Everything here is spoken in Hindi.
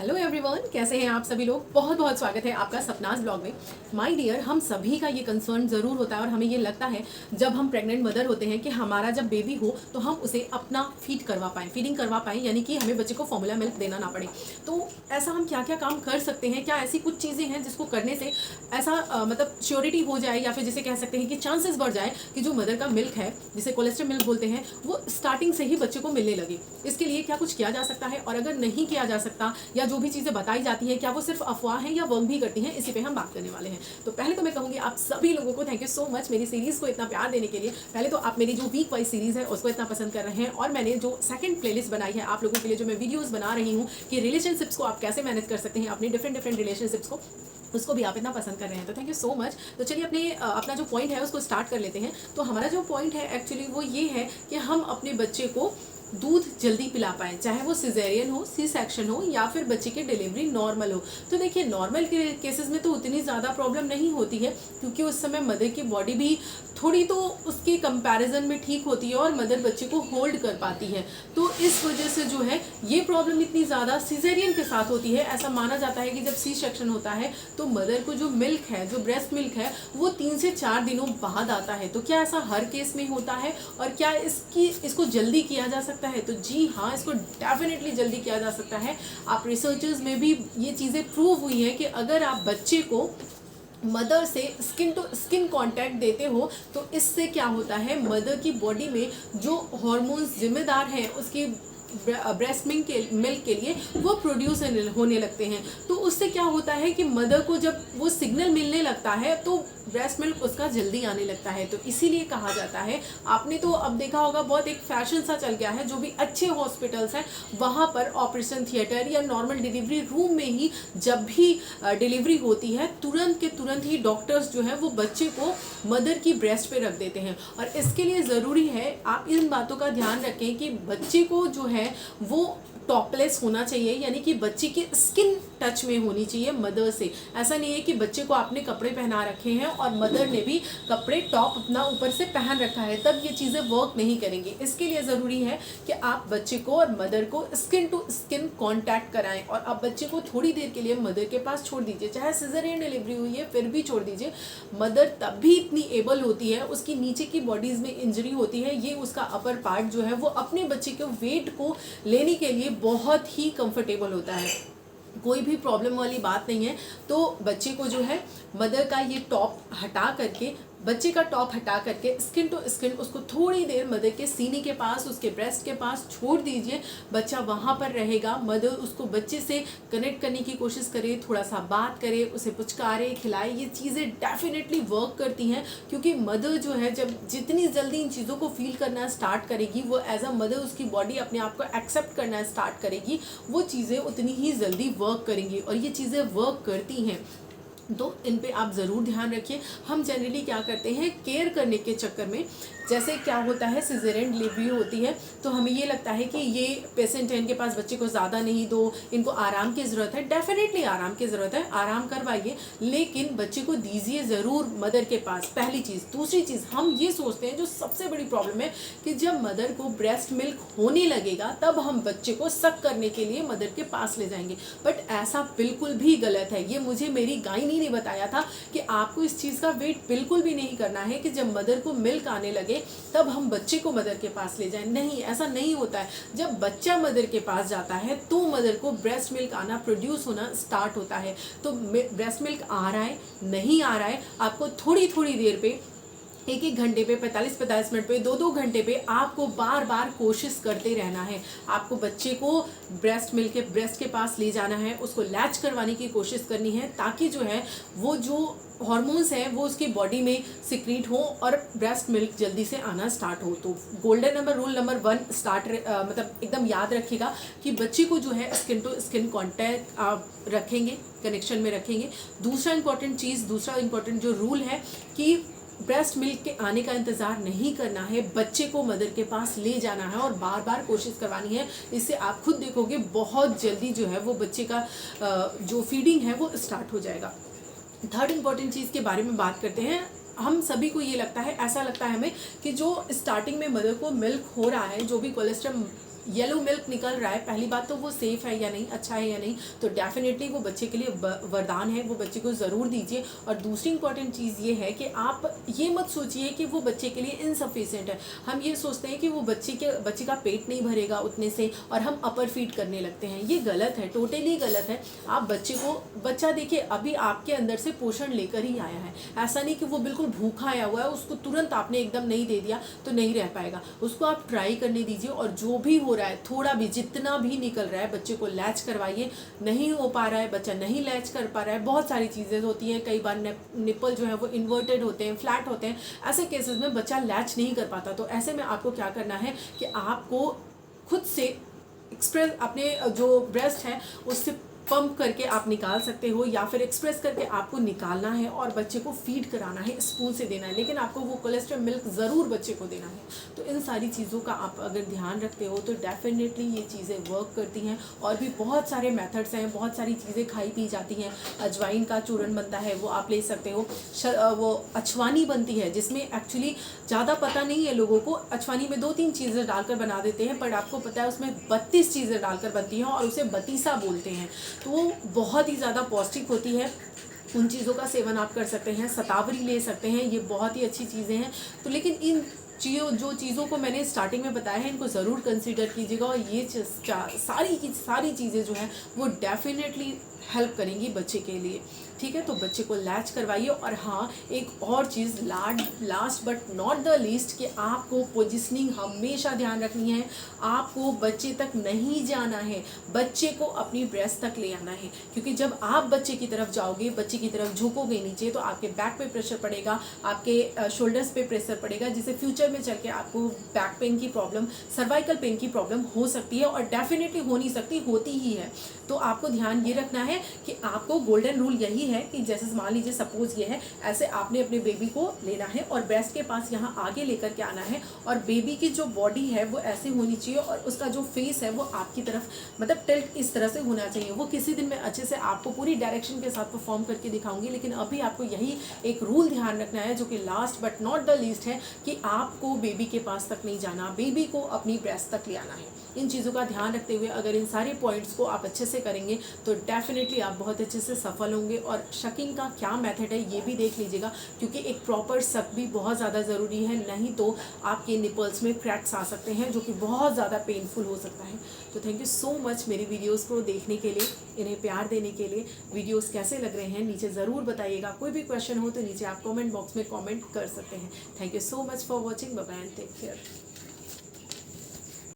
हेलो एवरीवन, कैसे हैं आप सभी लोग। बहुत बहुत स्वागत है आपका सपनाज ब्लॉग में। माय डियर, हम सभी का ये कंसर्न ज़रूर होता है और हमें ये लगता है जब हम प्रेग्नेंट मदर होते हैं कि हमारा जब बेबी हो तो हम उसे अपना फीडिंग करवा पाएँ, यानी कि हमें बच्चे को फॉर्मूला मिल्क देना ना पड़े। तो ऐसा हम क्या क्या काम कर सकते हैं, क्या ऐसी कुछ चीज़ें हैं जिसको करने से ऐसा मतलब श्योरिटी हो जाए, या फिर जिसे कह सकते हैं कि चांसेस बढ़ जाए कि जो मदर का मिल्क है, जिसे कोलेस्ट्रॉल मिल्क बोलते हैं, वो स्टार्टिंग से ही बच्चे को मिलने लगे। इसके लिए क्या कुछ किया जा सकता है, और अगर नहीं किया जा सकता या जो भी चीज़ें बताई जाती हैं क्या वो सिर्फ अफवाह हैं या वर्क भी करती हैं, इसी पे हम बात करने वाले हैं। तो पहले तो मैं कहूँगी आप सभी लोगों को थैंक यू सो मच मेरी सीरीज़ को इतना प्यार देने के लिए। पहले तो आप मेरी जो वीक वाइज सीरीज़ है उसको इतना पसंद कर रहे हैं, और मैंने जो सेकंड प्लेलिस्ट बनाई है आप लोगों के लिए, जो मैं वीडियोज़ बना रही हूँ कि रिलेशनशिप्स को आप कैसे मैनेज कर सकते हैं, अपने डिफरेंट रिलेशनशिप्स को, उसको भी आप इतना पसंद कर रहे हैं। तो थैंक यू सो मच। तो चलिए अपना जो पॉइंट है उसको स्टार्ट कर लेते हैं। तो हमारा जो पॉइंट है एक्चुअली वो ये है कि हम अपने बच्चे को दूध जल्दी पिला पाएँ, चाहे वो सिजेरियन हो, सी सेक्शन हो, या फिर बच्चे की डिलीवरी नॉर्मल हो। तो देखिए, नॉर्मल के केसेस में तो उतनी ज़्यादा प्रॉब्लम नहीं होती है, क्योंकि उस समय मदर की बॉडी भी थोड़ी तो उसके कंपैरिजन में ठीक होती है और मदर बच्चे को होल्ड कर पाती है। तो इस वजह से जो है ये प्रॉब्लम इतनी ज़्यादा सिजेरियन के साथ होती है। ऐसा माना जाता है कि जब सी सेक्शन होता है तो मदर को जो मिल्क है, जो ब्रेस्ट मिल्क है, वो 3 से 4 दिनों बाद आता है। तो क्या ऐसा हर केस में होता है, और क्या इसको जल्दी किया जा सकता है? तो जी हाँ, इसको डेफिनेटली जल्दी किया जा सकता है। आप रिसर्चर्स में भी ये चीज़ें प्रूव हुई है कि अगर आप बच्चे को मदर से स्किन टू स्किन कांटेक्ट देते हो तो इससे क्या होता है, मदर की बॉडी में जो हार्मोन्स जिम्मेदार हैं उसकी ब्रेस्ट मिल्क के लिए वो प्रोड्यूस होने लगते हैं। तो उससे क्या होता है कि मदर को जब वो सिग्नल मिलने लगता है तो ब्रेस्ट मिल्क उसका जल्दी आने लगता है। तो इसीलिए कहा जाता है, आपने तो अब देखा होगा बहुत एक फैशन सा चल गया है, जो भी अच्छे हॉस्पिटल्स हैं वहाँ पर ऑपरेशन थिएटर या नॉर्मल डिलीवरी रूम में ही जब भी डिलीवरी होती है तुरंत के तुरंत ही डॉक्टर्स जो है वो बच्चे को मदर की ब्रेस्ट पे रख देते हैं। और इसके लिए ज़रूरी है आप इन बातों का ध्यान रखें कि बच्चे को जो है वो टॉपलेस होना चाहिए, यानी कि बच्चे की स्किन टच में होनी चाहिए मदर से। ऐसा नहीं है कि बच्चे को आपने कपड़े पहना रखे हैं और मदर ने भी कपड़े टॉप अपना ऊपर से पहन रखा है, तब ये चीज़ें वर्क नहीं करेंगी। इसके लिए ज़रूरी है कि आप बच्चे को और मदर को स्किन टू स्किन कांटेक्ट कराएं, और आप बच्चे को थोड़ी देर के लिए मदर के पास छोड़ दीजिए, चाहे सिजेरियन डिलीवरी हुई है फिर भी छोड़ दीजिए। मदर तब भी इतनी एबल होती है, उसकी नीचे की बॉडीज़ में इंजरी होती है, ये उसका अपर पार्ट जो है वो अपने बच्चे के वेट को लेने के लिए बहुत ही कंफर्टेबल होता है, कोई भी प्रॉब्लम वाली बात नहीं है। तो बच्चे को जो है मदर का ये टॉप हटा करके, बच्चे का टॉप हटा करके स्किन टू स्किन उसको थोड़ी देर मदर के सीने के पास, उसके ब्रेस्ट के पास छोड़ दीजिए। बच्चा वहाँ पर रहेगा, मदर उसको बच्चे से कनेक्ट करने की कोशिश करे, थोड़ा सा बात करे, उसे पुचकारे, खिलाए। ये चीज़ें डेफिनेटली वर्क करती हैं, क्योंकि मदर जो है जब जितनी जल्दी इन चीज़ों को फील करना स्टार्ट करेगी, वो एज अ मदर उसकी बॉडी अपने आप को एक्सेप्ट करना स्टार्ट करेगी, वो चीज़ें उतनी ही जल्दी वर्क करेंगी, और ये चीज़ें वर्क करती हैं। तो इन पे आप ज़रूर ध्यान रखिए। हम जनरली क्या करते हैं, केयर करने के चक्कर में, जैसे क्या होता है सिजेरियन डिलीवरी होती है तो हमें ये लगता है कि ये पेशेंट है, इनके पास बच्चे को ज़्यादा नहीं दो, इनको आराम की ज़रूरत है। डेफिनेटली आराम की ज़रूरत है, आराम करवाइए, लेकिन बच्चे को दीजिए ज़रूर मदर के पास, पहली चीज़। दूसरी चीज़, हम ये सोचते हैं, जो सबसे बड़ी प्रॉब्लम है, कि जब मदर को ब्रेस्ट मिल्क होने लगेगा तब हम बच्चे को सक करने के लिए मदर के पास ले जाएंगे। बट ऐसा बिल्कुल भी गलत है। ये मुझे मेरी गायनी ने बताया था कि आपको इस चीज़ का वेट बिल्कुल भी नहीं करना है कि जब मदर को मिल्क आने लगे तब हम बच्चे को मदर के पास ले जाएं। नहीं, ऐसा नहीं होता है। जब बच्चा मदर के पास जाता है तो मदर को ब्रेस्ट मिल्क आना, प्रोड्यूस होना स्टार्ट होता है। तो ब्रेस्ट मिल्क आ रहा है, नहीं आ रहा है, आपको थोड़ी थोड़ी देर पे, एक एक घंटे पे, 45-45 मिनट पे, 2-2 घंटे पे आपको बार बार कोशिश करते रहना है। आपको बच्चे को ब्रेस्ट के पास ले जाना है, उसको लैच करवाने की कोशिश करनी है, ताकि जो है वो जो हार्मोन्स हैं वो उसकी बॉडी में सिक्रीट हो और ब्रेस्ट मिल्क जल्दी से आना स्टार्ट हो। तो गोल्डन नंबर, रूल नंबर 1 मतलब एकदम याद रखिएगा कि बच्चे को जो है स्किन टू स्किन कॉन्टैक्ट आप रखेंगे, कनेक्शन में रखेंगे। दूसरा इंपॉर्टेंट जो रूल है कि ब्रेस्ट मिल्क के आने का इंतज़ार नहीं करना है, बच्चे को मदर के पास ले जाना है और बार बार कोशिश करवानी है। इससे आप खुद देखोगे बहुत जल्दी जो है वो बच्चे का जो फीडिंग है वो स्टार्ट हो जाएगा। थर्ड इंपॉर्टेंट चीज़ के बारे में बात करते हैं। हम सभी को ये लगता है, ऐसा लगता है हमें कि जो स्टार्टिंग में मदर को मिल्क हो रहा है, जो भी कोलेस्ट्रॉल येलो मिल्क निकल रहा है, पहली बात तो वो सेफ़ है या नहीं, अच्छा है या नहीं, तो डेफिनेटली वो बच्चे के लिए वरदान है, वो बच्चे को ज़रूर दीजिए। और दूसरी इंपॉर्टेंट चीज़ ये है कि आप ये मत सोचिए कि वो बच्चे के लिए इनसफिशिएंट है। हम ये सोचते हैं कि वो बच्चे का पेट नहीं भरेगा उतने से और हम अपर फीड करने लगते हैं, ये गलत है, टोटली गलत है। आप बच्चा देखिए अभी आपके अंदर से पोषण लेकर ही आया है, ऐसा नहीं कि वो बिल्कुल भूखा आया हुआ है, उसको तुरंत आपने एकदम नहीं दे दिया तो नहीं रह पाएगा। उसको आप ट्राई करने दीजिए और जो भी हो रहा है, थोड़ा भी जितना भी निकल रहा है, बच्चे को लैच करवाइए। नहीं हो पा रहा है, बच्चा नहीं लैच कर पा रहा है, बहुत सारी चीज़ें होती हैं, कई बार निपल जो है वो इन्वर्टेड होते हैं, फ्लैट होते हैं, ऐसे केसेस में बच्चा लैच नहीं कर पाता। तो ऐसे में आपको क्या करना है कि आपको खुद से एक्सप्रेस अपने जो ब्रेस्ट है उससे पंप करके आप निकाल सकते हो, या फिर एक्सप्रेस करके आपको निकालना है और बच्चे को फीड कराना है, स्पून से देना है, लेकिन आपको वो कोलेस्ट्रॉल मिल्क ज़रूर बच्चे को देना है। तो इन सारी चीज़ों का आप अगर ध्यान रखते हो तो डेफिनेटली ये चीज़ें वर्क करती हैं। और भी बहुत सारे मेथड्स हैं, बहुत सारी चीज़ें खाई पी जाती हैं। अजवाइन का चूर्ण बनता है, वो आप ले सकते हो। वो अछवानी बनती है जिसमें एक्चुअली ज़्यादा पता नहीं है लोगों को, अछवानी में 2-3 चीज़ें डालकर बना देते हैं, पर आपको पता है उसमें 32 चीज़ें डालकर बनती हैं और उसे बतीसा बोलते हैं। तो वो बहुत ही ज़्यादा पौष्टिक होती है, उन चीज़ों का सेवन आप कर सकते हैं। शतावरी ले सकते हैं, ये बहुत ही अच्छी चीज़ें हैं। तो लेकिन इन जो चीज़ों को मैंने स्टार्टिंग में बताया है, इनको ज़रूर कंसीडर कीजिएगा और ये सारी की सारी चीज़ें जो हैं वो डेफिनेटली हेल्प करेंगी बच्चे के लिए। ठीक है, तो बच्चे को लैच करवाइए। और हाँ, एक और चीज़ last but not the least, कि आपको पोजिशनिंग हमेशा ध्यान रखनी है। आपको बच्चे तक नहीं जाना है, बच्चे को अपनी ब्रेस्ट तक ले आना है, क्योंकि जब आप बच्चे की तरफ जाओगे, बच्चे की तरफ झुकोगे नीचे, तो आपके बैक पे प्रेशर पड़ेगा, आपके शोल्डर्स पे प्रेशर पड़ेगा, जिससे फ्यूचर में चल के आपको बैक पेन की प्रॉब्लम, सर्वाइकल पेन की प्रॉब्लम हो सकती है, और डेफिनेटली हो नहीं सकती, होती ही है। तो आपको ध्यान ये रखना है कि आपको गोल्डन रूल यही है कि जैसे मान लीजिए सपोज ये है, ऐसे आपने अपने बेबी को लेना है और ब्रेस्ट के पास यहाँ आगे लेकर के आना है, और बेबी की जो बॉडी है वो ऐसे होनी चाहिए और उसका जो फेस है वो आपकी तरफ, मतलब टिल्ट इस तरह से होना चाहिए। वो किसी दिन मैं अच्छे से आपको पूरी डायरेक्शन के साथ परफॉर्म करके दिखाऊंगी, लेकिन अभी आपको यही एक रूल ध्यान रखना है, जो कि last but not the least है, कि आपको बेबी के पास तक नहीं जाना, बेबी को अपनी ब्रेस्ट तक ले आना है। इन चीज़ों का ध्यान रखते हुए अगर इन सारे पॉइंट्स को आप अच्छे से करेंगे तो डेफिनेटली आप बहुत अच्छे से सफल होंगे। और शकिंग का क्या मेथड है ये भी देख लीजिएगा, क्योंकि एक प्रॉपर शक भी बहुत ज़्यादा ज़रूरी है, नहीं तो आपके निपल्स में क्रैक्स आ सकते हैं, जो कि बहुत ज़्यादा पेनफुल हो सकता है। तो थैंक यू सो मच मेरी वीडियोज़ को देखने के लिए, इन्हें प्यार देने के लिए। वीडियोज़ कैसे लग रहे हैं नीचे ज़रूर बताइएगा। कोई भी क्वेश्चन हो तो नीचे आप कॉमेंट बॉक्स में कॉमेंट कर सकते हैं। Thank you so much for watching. Bye bye and take care.